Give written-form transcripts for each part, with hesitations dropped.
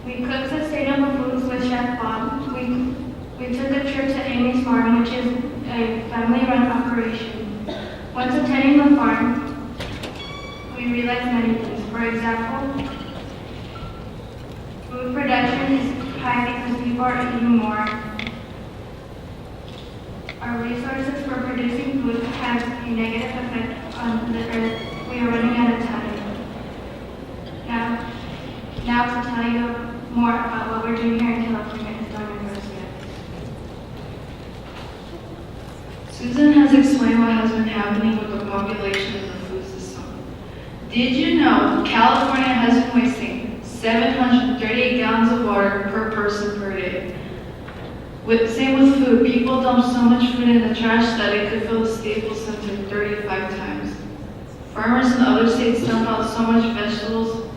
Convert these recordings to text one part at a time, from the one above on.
We cooked sustainable foods with Chef Bob. We took a trip to Amy's Farm, which is a family-run operation. Once attending the farm, we realized many things. For example, food production is high because people are eating more. Our resources for producing food have a negative effect on the earth. We are running out of time. Now to tell you more about what we're doing here in California is Dania. Susan has explained what has been happening with the population and the food system. Did you know California has been wasting 738 gallons of water per person per day? Same with food. People dump so much food in the trash that it could fill the Staples Center 35 times. Farmers in other states dump out so much vegetables,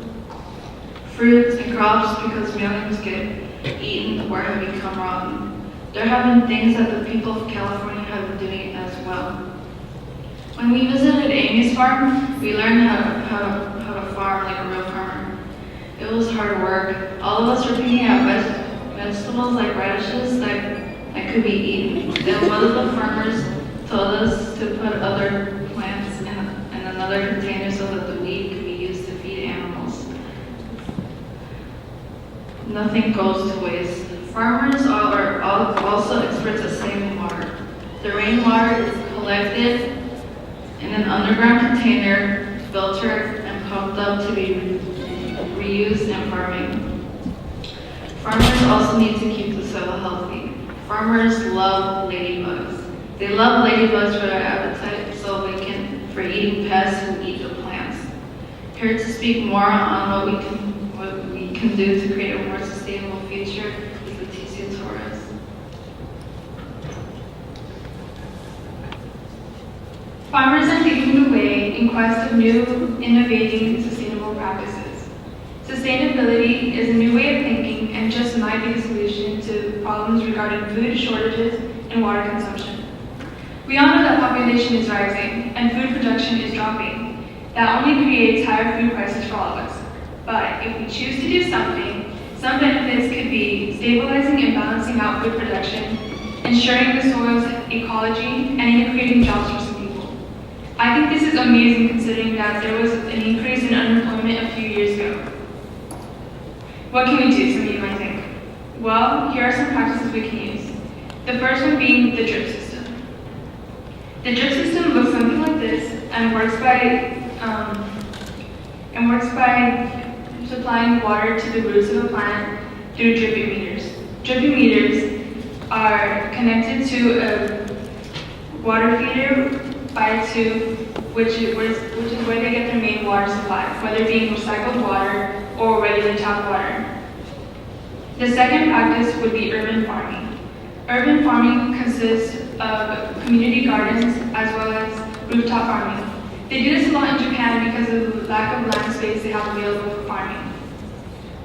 fruits, and crops because millions get eaten or have become rotten. There have been things that the people of California have been doing as well. When we visited Amy's farm, we learned how to farm like a real farmer. It was hard work. All of us were picking out vegetables like radishes that could be eaten. Then one of the farmers told us to put other plants in another container so that the weed could be used to feed animals. Nothing goes to waste. Farmers are also experts at saving water. The rainwater is collected in an underground container, filtered, and pumped up to be reused in farming. Farmers also need to keep the soil healthy. Farmers love ladybugs. They love ladybugs for their appetite, for eating pests who eat the plants. Here to speak more on what we can do to create a more sustainable future is Leticia Torres. Farmers are leading the way in quest of new, innovating, sustainable practices. Sustainability is a new way of thinking and just might be the solution to problems regarding food shortages and water consumption. We all know that population is rising and food production is dropping. That only creates higher food prices for all of us. But if we choose to do something, some benefits could be stabilizing and balancing out food production, ensuring the soil's ecology, and even creating jobs for some people. I think this is amazing considering that there was an increase in unemployment a few years ago. What can we do, some of you might think? Well, here are some practices we can use. The first one being the drip system. The drip system looks something like this and works by supplying water to the roots of the plant through dripping meters. Dripping meters are connected to a water feeder by a tube, which is where they get their main water supply, whether it being recycled water or regular tap water. The second practice would be urban farming. Urban farming consists of community gardens as well as rooftop farming. They do this a lot in Japan because of the lack of land space they have available for farming.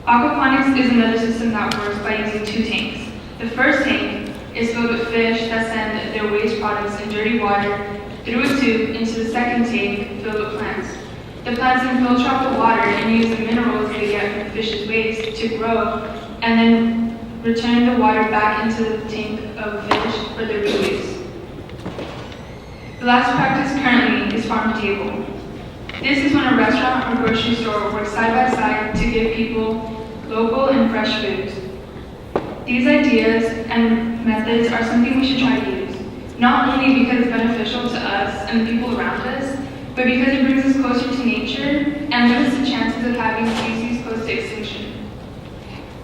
Aquaponics is another system that works by using two tanks. The first tank is filled with fish that send their waste products in dirty water through a tube into the second tank filled with plants. The plants then filter out the water and use the minerals they get from the fish's waste to grow and then return the water back into the tank of fish for their reuse. The last practice currently is farm to table. This is when a restaurant or grocery store works side by side to give people local and fresh foods. These ideas and methods are something we should try to use, not only because it's beneficial to us and the people around us, but because it brings us closer to nature and limits the chances of having species close to extinction.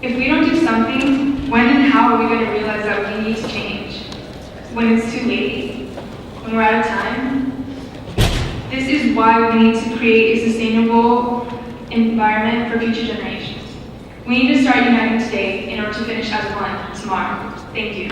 If we don't do something, when and how are we going to realize that we need to change? When it's too late? When we're out of time? This is why we need to create a sustainable environment for future generations. We need to start uniting today in order to finish as one tomorrow. Thank you.